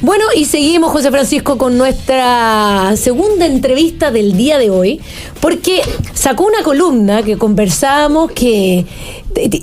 Bueno, y seguimos, José Francisco, con nuestra segunda entrevista del día de hoy, porque sacó una columna que conversábamos que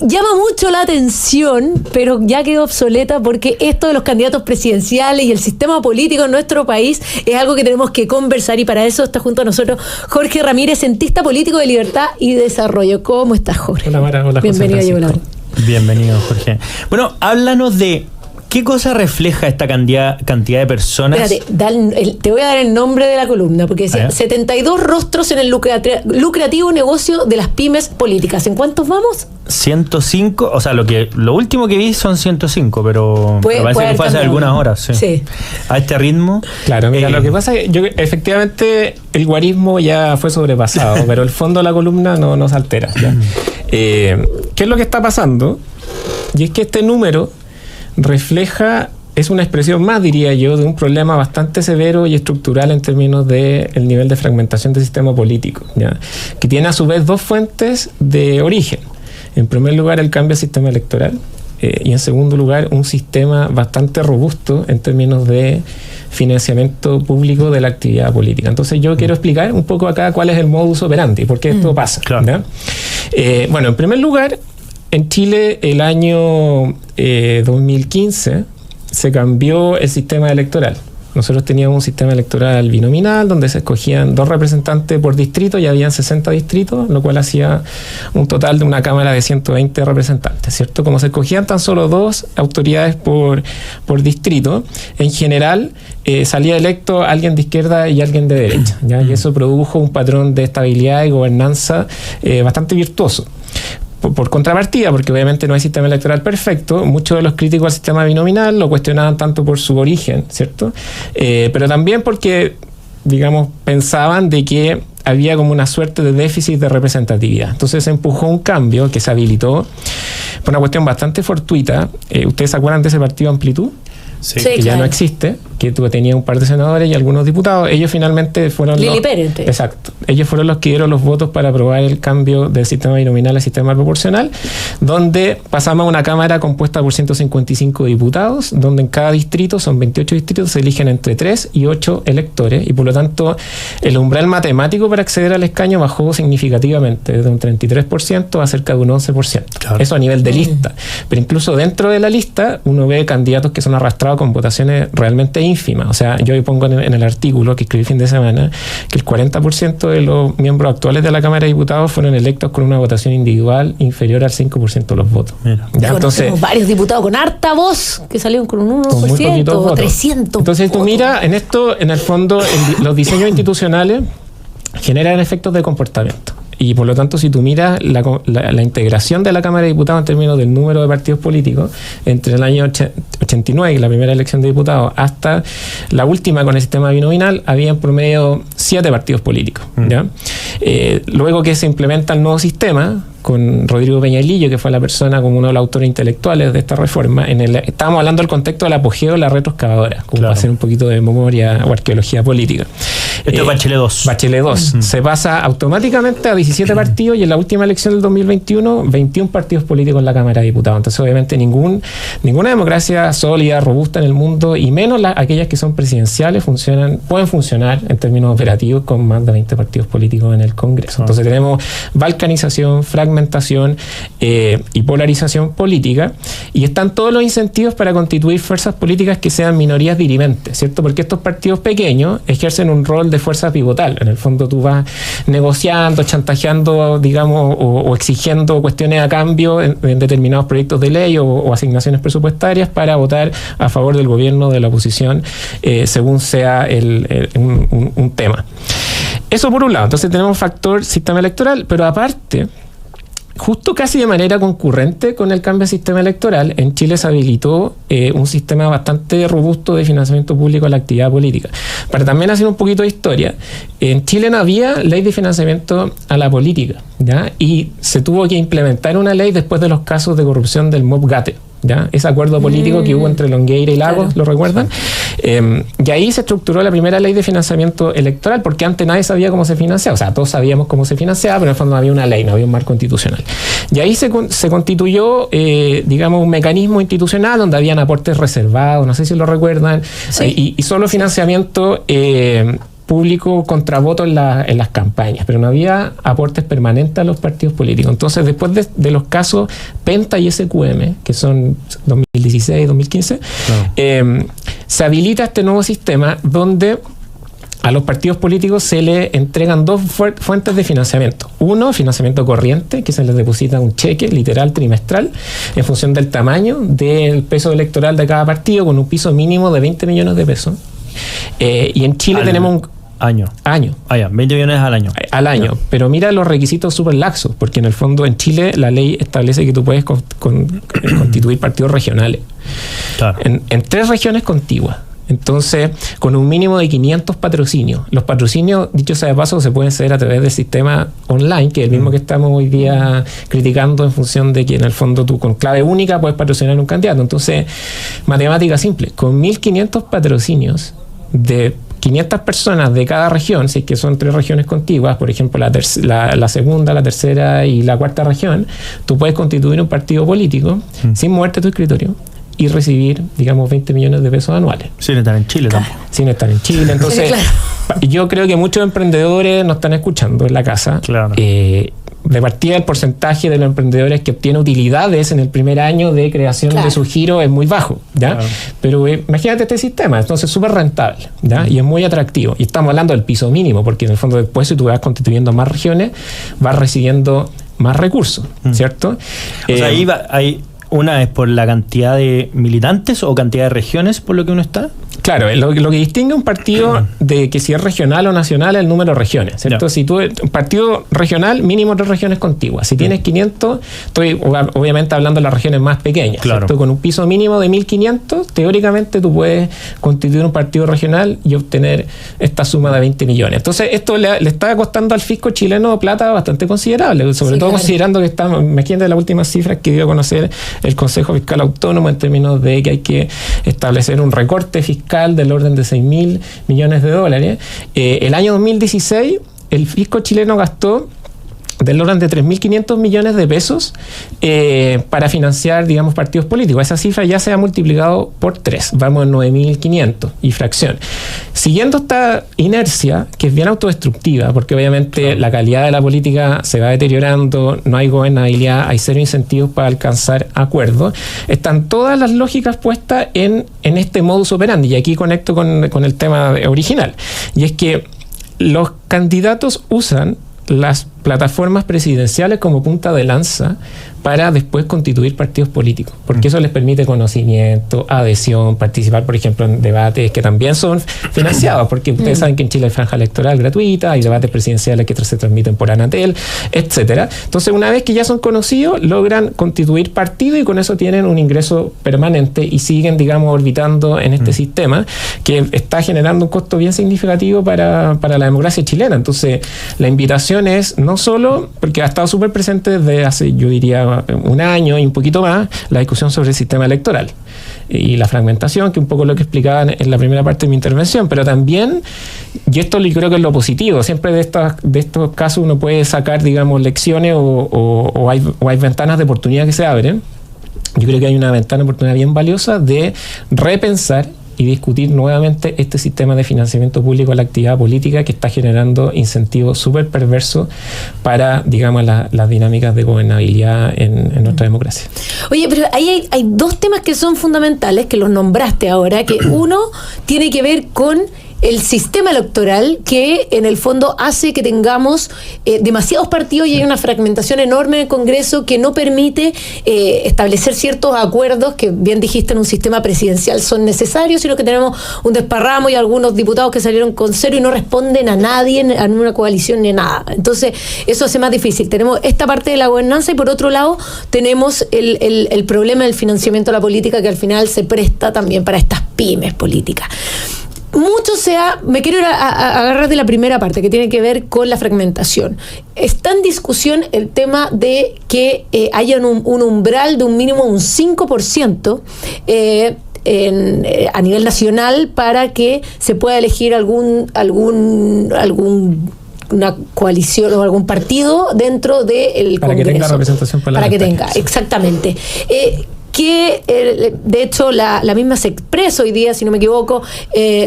llama mucho la atención, pero ya quedó obsoleta porque esto de los candidatos presidenciales y el sistema político en nuestro país es algo que tenemos que conversar, y para eso está junto a nosotros Jorge Ramírez, cientista político de Libertad y Desarrollo. ¿Cómo estás, Jorge? Hola, Mara. Hola, bienvenido a Llevo. Bienvenido, Jorge. Bueno, háblanos de qué cosa refleja esta cantidad de personas. Espérate, te voy a dar el nombre de la columna, porque decía 72 rostros en el lucrativo negocio de las pymes políticas. ¿En cuántos vamos? 105, o sea, lo último que vi son 105, pero parece que fue hace algunas horas. Sí. A este ritmo. Claro, mira, lo que pasa es que efectivamente el guarismo ya fue sobrepasado, pero el fondo de la columna no nos altera. ¿Ya? ¿Qué es lo que está pasando? Y es que este número es una expresión más, diría yo, de un problema bastante severo y estructural en términos del nivel de fragmentación del sistema político, ¿ya? Que tiene a su vez dos fuentes de origen. En primer lugar, el cambio al sistema electoral, y en segundo lugar, un sistema bastante robusto en términos de financiamiento público de la actividad política. Entonces yo quiero explicar un poco acá cuál es el modus operandi, por qué esto pasa. Claro. Bueno, en primer lugar, en Chile el año 2015 se cambió el sistema electoral. Nosotros teníamos un sistema electoral binominal donde se escogían 2 representantes por distrito y habían 60 distritos, lo cual hacía un total de una Cámara de 120 representantes, ¿cierto? Como se escogían tan solo 2 autoridades por distrito, en general salía electo alguien de izquierda y alguien de derecha, ¿ya? Y eso produjo un patrón de estabilidad y gobernanza bastante virtuoso. Por contrapartida, porque obviamente no hay sistema electoral perfecto, muchos de los críticos al sistema binominal lo cuestionaban tanto por su origen, ¿cierto? Pero también porque, digamos, pensaban de que había como una suerte de déficit de representatividad. Entonces se empujó un cambio que se habilitó por una cuestión bastante fortuita. ¿Ustedes se acuerdan de ese partido Amplitud? Sí, que claro. Ya no existe, que tenía un par de senadores y algunos diputados. Ellos finalmente fueron Lili Pérez. Exacto. Ellos fueron los que dieron los votos para aprobar el cambio del sistema binominal al sistema proporcional, donde pasamos a una Cámara compuesta por 155 diputados, donde en cada distrito, son 28 distritos, se eligen entre 3 y 8 electores, y por lo tanto el umbral matemático para acceder al escaño bajó significativamente, desde un 33% a cerca de un 11%. Claro. Eso a nivel de lista. Pero incluso dentro de la lista uno ve candidatos que son arrastrados con votaciones realmente ínfimas. O sea, yo pongo en el artículo que escribí el fin de semana que el 40% de los miembros actuales de la Cámara de Diputados fueron electos con una votación individual inferior al 5% de los votos. ¿Ya? Entonces, varios diputados con harta voz que salieron con un 1% o 300. Entonces tú mira, en esto, en el fondo, los diseños institucionales generan efectos de comportamiento. Y por lo tanto, si tú miras la integración de la Cámara de Diputados en términos del número de partidos políticos, entre el año 89, la primera elección de diputados, hasta la última con el sistema binominal, había en promedio 7 partidos políticos. ¿Ya? Luego que se implementa el nuevo sistema, con Rodrigo Peñalillo, que fue la persona como uno de los autores intelectuales de esta reforma, estábamos hablando del contexto del apogeo de la retroexcavadora, como claro, para hacer un poquito de memoria o arqueología política. Esto es Bachelet 2. Bachelet 2. Se pasa automáticamente a 17 partidos, y en la última elección del 2021, 21 partidos políticos en la Cámara de Diputados. Entonces, obviamente, ninguna democracia sólida, robusta en el mundo, y menos aquellas que son presidenciales, pueden funcionar en términos operativos con más de 20 partidos políticos en el Congreso. Entonces, tenemos balcanización, fragmentación y polarización política, y están todos los incentivos para constituir fuerzas políticas que sean minorías dirimentes, ¿cierto? Porque estos partidos pequeños ejercen un rol de fuerza pivotal. En el fondo tú vas negociando, chantajeando, digamos, o exigiendo cuestiones a cambio en determinados proyectos de ley o asignaciones presupuestarias para votar a favor del gobierno, de la oposición, según sea un tema. Eso por un lado. Entonces tenemos factor sistema electoral, pero aparte, justo casi de manera concurrente con el cambio de sistema electoral, en Chile se habilitó un sistema bastante robusto de financiamiento público a la actividad política. Para también hacer un poquito de historia, en Chile no había ley de financiamiento a la política, ¿ya? Y se tuvo que implementar una ley después de los casos de corrupción del MOP Gate, ¿ya? Ese acuerdo político que hubo entre Longueira y Lagos, claro, ¿lo recuerdan? Y ahí se estructuró la primera ley de financiamiento electoral, porque antes nadie sabía cómo se financiaba. O sea, todos sabíamos cómo se financiaba, pero en el fondo no había una ley, no había un marco institucional. Y ahí se constituyó, digamos, un mecanismo institucional donde habían aportes reservados, no sé si lo recuerdan, sí. y solo financiamiento público contra voto en las campañas, pero no había aportes permanentes a los partidos políticos. Entonces, después de los casos Penta y SQM, que son 2016, 2015, se habilita este nuevo sistema donde a los partidos políticos se le entregan dos fuentes de financiamiento. Uno, financiamiento corriente, que se les deposita un cheque literal trimestral en función del tamaño del peso electoral de cada partido, con un piso mínimo de 20 millones de pesos. Y en Chile tenemos un año. 20 millones al año. Al año. No. Pero mira los requisitos súper laxos, porque en el fondo en Chile la ley establece que tú puedes constituir partidos regionales. Claro. En 3 regiones contiguas. Entonces, con un mínimo de 500 patrocinios. Los patrocinios, dicho sea de paso, se pueden hacer a través del sistema online, que es el mismo que estamos hoy día criticando, en función de que en el fondo tú con clave única puedes patrocinar un candidato. Entonces, matemática simple, con 1.500 patrocinios de 500 personas de cada región, si es que son 3 regiones contiguas, por ejemplo la segunda, la tercera y la cuarta región, tú puedes constituir un partido político sin moverte tu escritorio y recibir, digamos, 20 millones de pesos anuales. Sin estar en Chile tampoco. Sin estar en Chile. Entonces, claro. Yo creo que muchos emprendedores nos están escuchando en la casa. Claro. De partida, el porcentaje de los emprendedores que obtiene utilidades en el primer año de creación de su giro es muy bajo, ¿ya? Claro. Pero imagínate este sistema, entonces es súper rentable, ¿ya? Y es muy atractivo. Y estamos hablando del piso mínimo, porque en el fondo después, si tú vas constituyendo más regiones, vas recibiendo más recursos, ¿cierto? O sea, ahí una es por la cantidad de militantes o cantidad de regiones por lo que uno está. Claro, lo que distingue un partido de que si es regional o nacional es el número de regiones, ¿cierto? Si tú, un partido regional, mínimo 3 regiones contiguas. Si tienes 500, estoy obviamente hablando de las regiones más pequeñas, claro. ¿Cierto? Con un piso mínimo de 1.500, teóricamente tú puedes constituir un partido regional y obtener esta suma de 20 millones. Entonces, esto le está costando al fisco chileno plata bastante considerable, sobre todo considerando que estamos, imagínate las últimas cifras que dio a conocer el Consejo Fiscal Autónomo en términos de que hay que establecer un recorte fiscal del orden de 6.000 millones de dólares. El año 2016, el fisco chileno gastó del orden de 3.500 millones de pesos para financiar, digamos, partidos políticos. Esa cifra ya se ha multiplicado por 3. Vamos en 9.500 y fracción. Siguiendo esta inercia, que es bien autodestructiva, porque obviamente la calidad de la política se va deteriorando, no hay gobernabilidad, hay 0 incentivos para alcanzar acuerdos, están todas las lógicas puestas en este modus operandi. Y aquí conecto con el tema original. Y es que los candidatos usan las plataformas presidenciales como punta de lanza para después constituir partidos políticos, porque eso les permite conocimiento, adhesión, participar, por ejemplo, en debates que también son financiados, porque ustedes saben que en Chile hay franja electoral gratuita, hay debates presidenciales que se transmiten por Anatel, etcétera. Entonces, una vez que ya son conocidos, logran constituir partido y con eso tienen un ingreso permanente y siguen, digamos, orbitando en este sistema que está generando un costo bien significativo para la democracia chilena. Entonces, la invitación es no solo, porque ha estado súper presente desde hace, yo diría, un año y un poquito más, la discusión sobre el sistema electoral y la fragmentación, que un poco lo que explicaba en la primera parte de mi intervención, pero también, y esto creo que es lo positivo, siempre de estos casos uno puede sacar, digamos, lecciones o hay ventanas de oportunidad que se abren. Yo creo que hay una ventana de oportunidad bien valiosa de repensar y discutir nuevamente este sistema de financiamiento público a la actividad política que está generando incentivos súper perversos para, digamos, las dinámicas de gobernabilidad en nuestra democracia. Oye, pero ahí hay 2 temas que son fundamentales, que los nombraste ahora, que uno tiene que ver con el sistema electoral, que en el fondo hace que tengamos demasiados partidos y hay una fragmentación enorme en el Congreso que no permite establecer ciertos acuerdos que, bien dijiste, en un sistema presidencial son necesarios, sino que tenemos un desparramo y algunos diputados que salieron con 0 y no responden a nadie, a ninguna coalición ni nada. Entonces, eso hace más difícil. Tenemos esta parte de la gobernanza y por otro lado tenemos el problema del financiamiento de la política, que al final se presta también para estas pymes políticas. Me quiero ir a agarrar de la primera parte, que tiene que ver con la fragmentación. Está en discusión el tema de que haya un umbral de un mínimo de un 5% a nivel nacional para que se pueda elegir una coalición o algún partido dentro del Congreso. Para que tenga representación parlamentaria. Para que tenga, exactamente. Que de hecho la misma se expresa hoy día, si no me equivoco,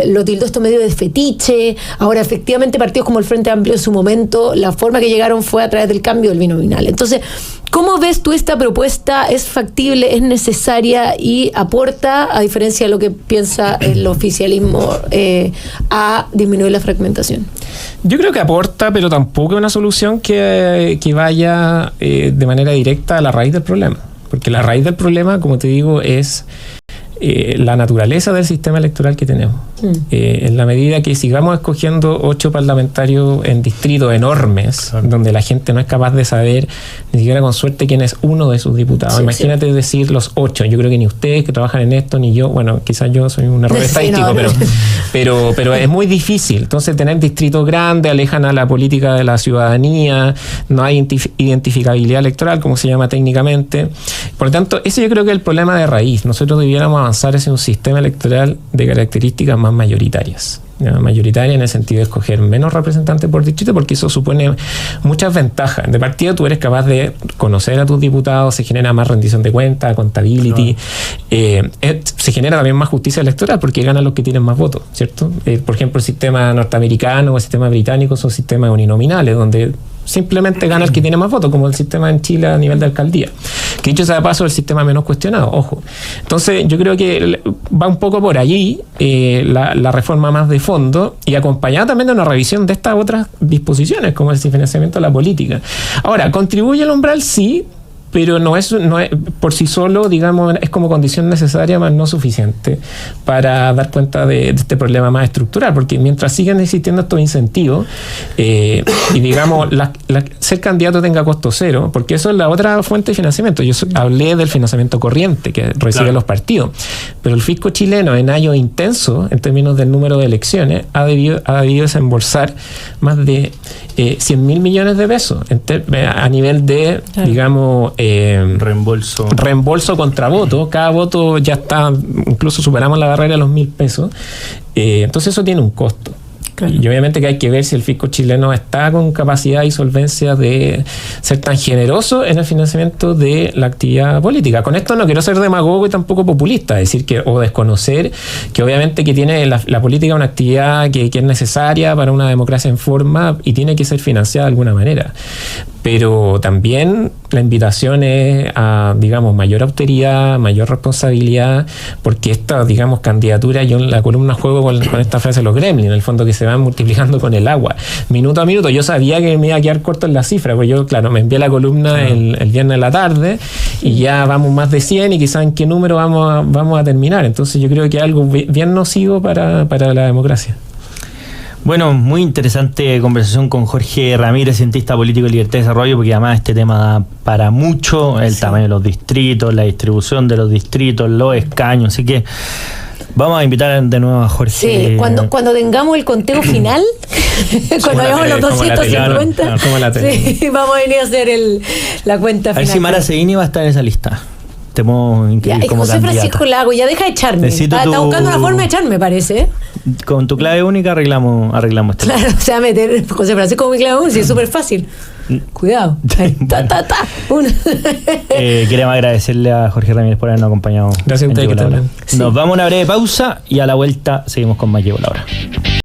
lo tildó esto medio de fetiche. Ahora, efectivamente, partidos como el Frente Amplio en su momento, la forma que llegaron fue a través del cambio del binominal. Entonces, ¿cómo ves tú esta propuesta? ¿Es factible, es necesaria y aporta, a diferencia de lo que piensa el oficialismo, a disminuir la fragmentación? Yo creo que aporta, pero tampoco es una solución que vaya de manera directa a la raíz del problema. Porque la raíz del problema, como te digo, es la naturaleza del sistema electoral que tenemos. En la medida que sigamos escogiendo 8 parlamentarios en distritos enormes, donde la gente no es capaz de saber, ni siquiera con suerte, quién es uno de sus diputados. Imagínate decir los 8. Yo creo que ni ustedes que trabajan en esto, ni yo, bueno, quizás yo soy un error estadístico, pero es muy difícil. Entonces, tener distritos grandes alejan a la política de la ciudadanía, no hay identificabilidad electoral, como se llama técnicamente. Por lo tanto, ese yo creo que es el problema de raíz. Nosotros debiéramos avanzar hacia un sistema electoral de características más mayoritarias. Mayoritaria en el sentido de escoger menos representantes por distrito, porque eso supone muchas ventajas. De partida tú eres capaz de conocer a tus diputados, se genera más rendición de cuentas, accountability, se genera también más justicia electoral porque ganan los que tienen más votos, ¿cierto? Por ejemplo, el sistema norteamericano o el sistema británico son sistemas uninominales donde simplemente gana el que tiene más votos, como el sistema en Chile a nivel de alcaldía, que dicho sea de paso, el sistema menos cuestionado, ojo. Entonces yo creo que va un poco por allí la reforma más de fondo, y acompañada también de una revisión de estas otras disposiciones, como el financiamiento de la política. Ahora, ¿contribuye el umbral? Sí, pero no es por sí solo, digamos, es como condición necesaria, más no suficiente para dar cuenta de este problema más estructural, porque mientras sigan existiendo estos incentivos y digamos, ser candidato tenga costo cero, porque eso es la otra fuente de financiamiento. Yo hablé del financiamiento corriente que reciben los partidos, pero el fisco chileno en años intensos, en términos del número de elecciones, ha debido desembolsar más de 100.000 millones de pesos a nivel de, digamos, reembolso contra voto. Cada voto ya está, incluso superamos la barrera de los 1.000 pesos. Entonces eso tiene un costo. Claro. Y obviamente que hay que ver si el fisco chileno está con capacidad y solvencia de ser tan generoso en el financiamiento de la actividad política. Con esto no quiero ser demagogo y tampoco populista, decir que, o desconocer que obviamente que tiene la política una actividad que es necesaria para una democracia en forma y tiene que ser financiada de alguna manera. Pero también la invitación es a, digamos, mayor austeridad, mayor responsabilidad, porque esta, digamos, candidatura, yo en la columna juego con esta frase de los gremlins, en el fondo que se van multiplicando con el agua. Minuto a minuto, yo sabía que me iba a quedar corto en la cifra, porque yo, claro, me envié la columna el viernes en la tarde y ya vamos más de 100 y quizás en qué número vamos a terminar. Entonces yo creo que es algo bien nocivo para la democracia. Bueno, muy interesante conversación con Jorge Ramírez, cientista político de Libertad y Desarrollo, porque además este tema da para mucho, el tamaño de los distritos, la distribución de los distritos, los escaños, así que vamos a invitar de nuevo a Jorge. Sí, cuando tengamos el conteo final, cuando hayamos los 250, sí, vamos a venir a hacer la cuenta final. A ver si Mara Seguini va a estar en esa lista. Te puedo inscribir como José candidata. Francisco Lago, ya deja de echarme. Está buscando una forma de echarme, parece. Con tu clave única arreglamos este. Claro, o sea, meter José Francisco con mi clave única, sí, es súper fácil. Cuidado. Queremos agradecerle a Jorge Ramírez por habernos acompañado. Gracias a ustedes que también. Nos vamos a una breve pausa y a la vuelta seguimos con más Llegó la Hora.